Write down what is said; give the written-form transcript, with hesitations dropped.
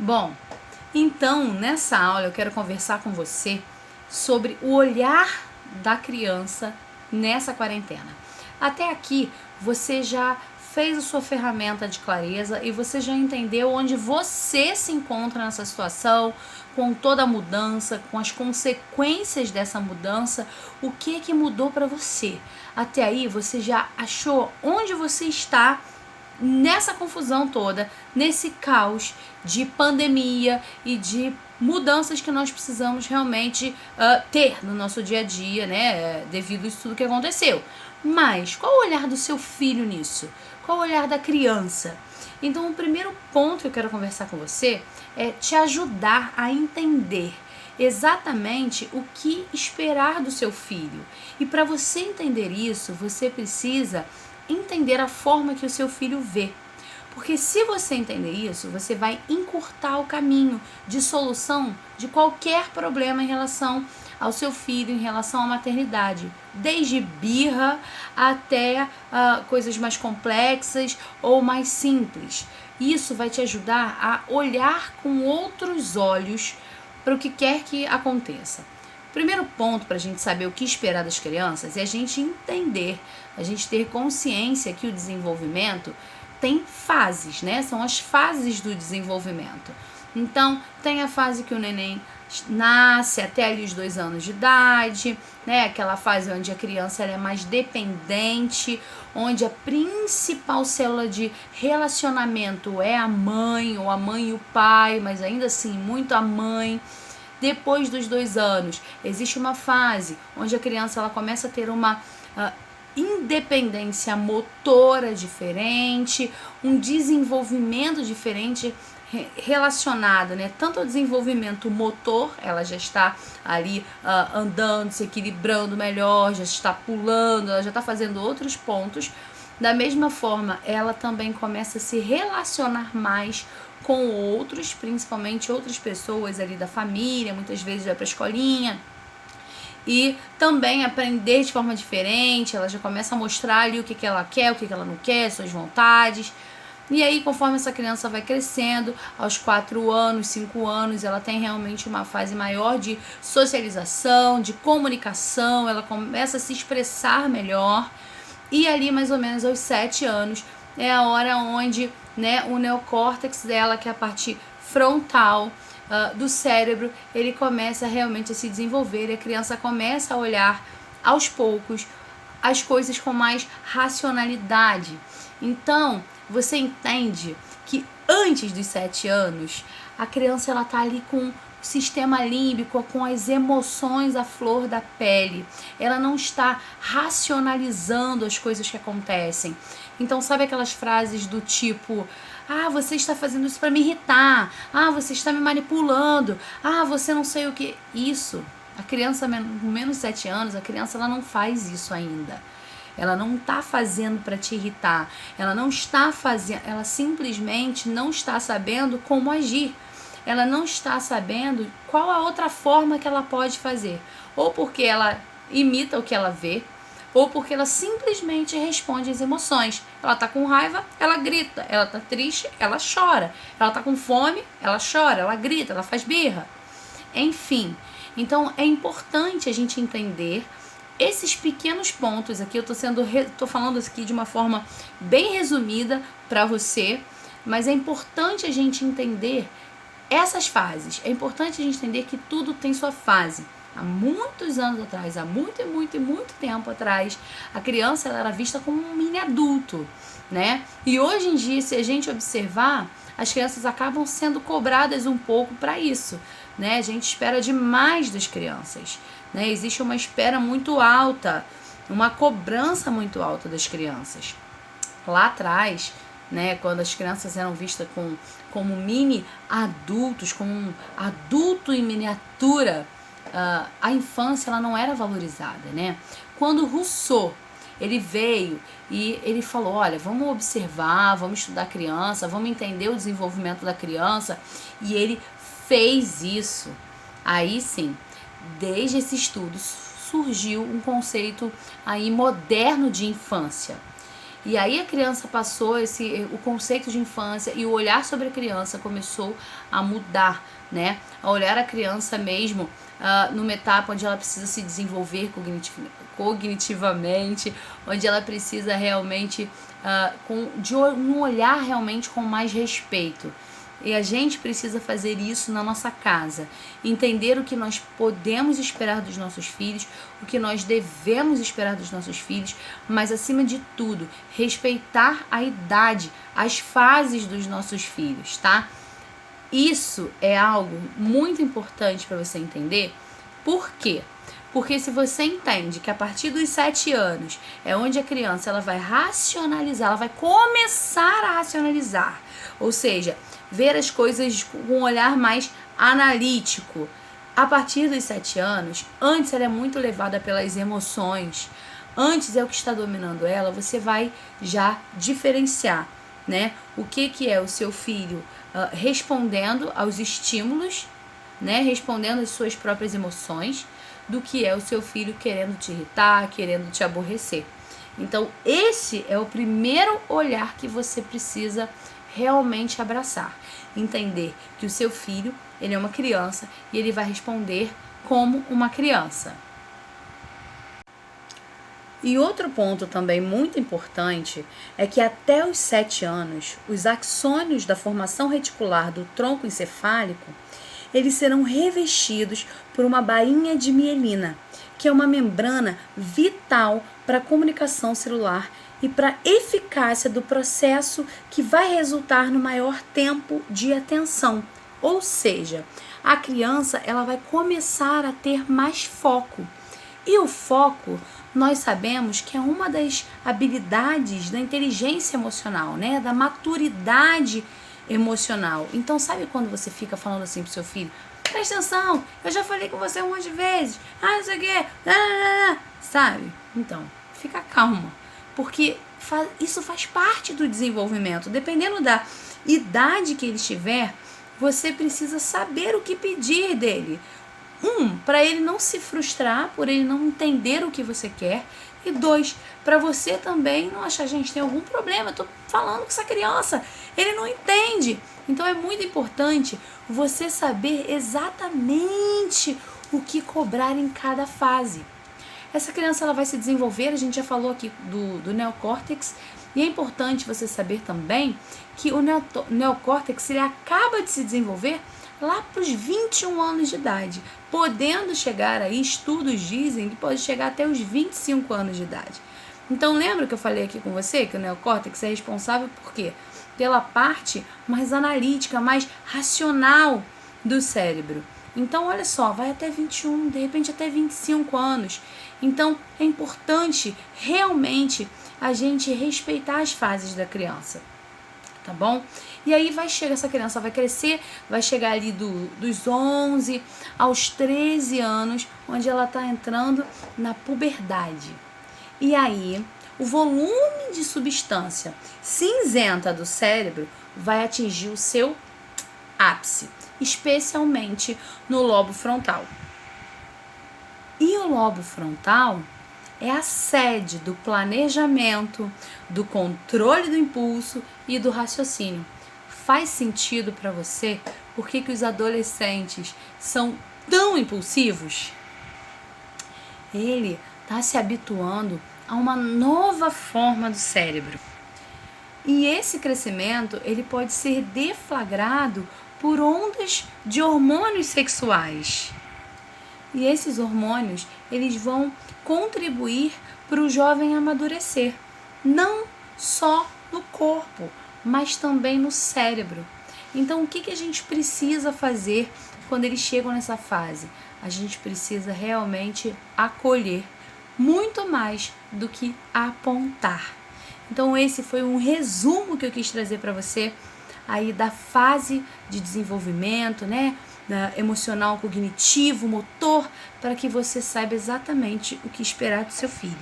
Bom, então nessa aula eu quero conversar com você sobre o olhar da criança nessa quarentena. Até aqui você já fez a sua ferramenta de clareza e você já entendeu onde você se encontra nessa situação, com toda a mudança, com as consequências dessa mudança, o que mudou para você. Até aí você já achou onde você está nessa confusão toda, nesse caos de pandemia e de mudanças que nós precisamos realmente ter no nosso dia a dia, né, devido a isso tudo que aconteceu. Mas qual o olhar do seu filho nisso? Qual o olhar da criança? Então, o primeiro ponto que eu quero conversar com você é te ajudar a entender exatamente o que esperar do seu filho. E para você entender isso, você precisa entender a forma que o seu filho vê. Porque se você entender isso, você vai encurtar o caminho de solução de qualquer problema em relação ao seu filho, em relação à maternidade. Desde birra até coisas mais complexas ou mais simples. Isso vai te ajudar a olhar com outros olhos para o que quer que aconteça. O primeiro ponto para a gente saber o que esperar das crianças é a gente entender, a gente ter consciência que o desenvolvimento tem fases, né? São as fases do desenvolvimento. Então, tem a fase que o neném nasce até ali os 2 anos de idade, né? Aquela fase onde a criança ela é mais dependente, onde a principal célula de relacionamento é a mãe, ou a mãe e o pai, mas ainda assim muito a mãe. Depois dos 2 anos, existe uma fase onde a criança ela começa a ter uma independência motora diferente, um desenvolvimento diferente relacionado, né, tanto ao desenvolvimento motor, ela já está ali andando, se equilibrando melhor, já está pulando, ela já está fazendo outros pontos. Da mesma forma, ela também começa a se relacionar mais com outros, principalmente outras pessoas ali da família, muitas vezes vai para a escolinha, e também aprender de forma diferente, ela já começa a mostrar ali o que ela quer, o que ela não quer, suas vontades. E aí, conforme essa criança vai crescendo, aos 4 anos, 5 anos, ela tem realmente uma fase maior de socialização, de comunicação, ela começa a se expressar melhor. E ali, mais ou menos aos 7 anos, é a hora onde, né, o neocórtex dela, que é a parte frontal do cérebro, ele começa realmente a se desenvolver e a criança começa a olhar aos poucos as coisas com mais racionalidade. Então, você entende que antes dos 7 anos, a criança ela tá ali com o sistema límbico, com as emoções à flor da pele. Ela não está racionalizando as coisas que acontecem. Então, sabe aquelas frases do tipo: ah, você está fazendo isso para me irritar. Ah, você está me manipulando. Ah, você não sei o que. Isso. A criança com menos de 7 anos, a criança ela não faz isso ainda. Ela não está fazendo para te irritar. Ela não está fazendo, ela simplesmente não está sabendo como agir. Ela não está sabendo qual a outra forma que ela pode fazer. Ou porque ela imita o que ela vê, ou porque ela simplesmente responde às emoções. Ela tá com raiva, ela grita. Ela tá triste, ela chora. Ela tá com fome, ela chora, ela grita, ela faz birra. Enfim, então é importante a gente entender esses pequenos pontos aqui. Eu tô falando aqui de uma forma bem resumida para você, mas é importante a gente entender essas fases. É importante a gente entender que tudo tem sua fase. Há muitos anos atrás, há muito tempo atrás, a criança ela era vista como um mini adulto, né? E hoje em dia, se a gente observar, as crianças acabam sendo cobradas um pouco para isso, né? A gente espera demais das crianças, né? Existe uma espera muito alta, uma cobrança muito alta das crianças. Lá atrás, né, quando as crianças eram vistas como mini adultos, como um adulto em miniatura, a infância ela não era valorizada, né? Quando Rousseau ele veio e ele falou: olha, vamos observar, vamos estudar a criança, vamos entender o desenvolvimento da criança, e ele fez isso. Aí sim, desde esse estudo surgiu um conceito aí moderno de infância. E aí a criança passou o conceito de infância e o olhar sobre a criança começou a mudar, né? A olhar a criança mesmo numa etapa onde ela precisa se desenvolver cognitivamente, onde ela precisa realmente de um olhar realmente com mais respeito. E a gente precisa fazer isso na nossa casa, entender o que nós podemos esperar dos nossos filhos, o que nós devemos esperar dos nossos filhos, mas acima de tudo, respeitar a idade, as fases dos nossos filhos, tá? Isso é algo muito importante para você entender. Por quê? Porque se você entende que a partir dos 7 anos é onde a criança ela vai racionalizar, ela vai começar a racionalizar, ou seja, ver as coisas com um olhar mais analítico. A partir dos 7 anos, antes ela é muito levada pelas emoções, antes é o que está dominando ela, você vai já diferenciar, né? O que é o seu filho respondendo aos estímulos, né? Respondendo às suas próprias emoções, do que é o seu filho querendo te irritar, querendo te aborrecer. Então, esse é o primeiro olhar que você precisa realmente abraçar. Entender que o seu filho, ele é uma criança e ele vai responder como uma criança. E outro ponto também muito importante é que até os 7 anos, os axônios da formação reticular do tronco encefálico, eles serão revestidos por uma bainha de mielina, que é uma membrana vital para a comunicação celular e para a eficácia do processo que vai resultar no maior tempo de atenção. Ou seja, a criança ela vai começar a ter mais foco. E o foco, nós sabemos que é uma das habilidades da inteligência emocional, né? Da maturidade emocional. Então, sabe quando você fica falando assim pro seu filho? Presta atenção, eu já falei com você um monte de vezes. Não sei o quê. Sabe? Então, fica calma. Porque isso faz parte do desenvolvimento. Dependendo da idade que ele estiver, você precisa saber o que pedir dele. Para ele não se frustrar, por ele não entender o que você quer. E 2, para você também não achar, gente, tem algum problema, eu tô falando com essa criança, ele não entende. Então é muito importante você saber exatamente o que cobrar em cada fase. Essa criança ela vai se desenvolver, a gente já falou aqui do neocórtex, e é importante você saber também que o neocórtex ele acaba de se desenvolver lá para os 21 anos de idade, podendo chegar aí, estudos dizem que pode chegar até os 25 anos de idade. Então lembra que eu falei aqui com você que o neocórtex é responsável por quê? Pela parte mais analítica, mais racional do cérebro. Então olha só, vai até 21, de repente até 25 anos. Então é importante realmente a gente respeitar as fases da criança. Tá bom? E aí essa criança vai crescer, vai chegar ali dos 11 aos 13 anos, onde ela está entrando na puberdade. E aí, o volume de substância cinzenta do cérebro vai atingir o seu ápice, especialmente no lobo frontal. E o lobo frontal é a sede do planejamento, do controle do impulso e do raciocínio. Faz sentido para você por que os adolescentes são tão impulsivos? Ele está se habituando a uma nova forma do cérebro. E esse crescimento ele pode ser deflagrado por ondas de hormônios sexuais. E esses hormônios eles vão contribuir para o jovem amadurecer, não só no corpo, mas também no cérebro. Então, o que a gente precisa fazer quando eles chegam nessa fase? A gente precisa realmente acolher muito mais do que apontar. Então, esse foi um resumo que eu quis trazer para você aí da fase de desenvolvimento, né? Emocional, cognitivo, motor, para que você saiba exatamente o que esperar do seu filho.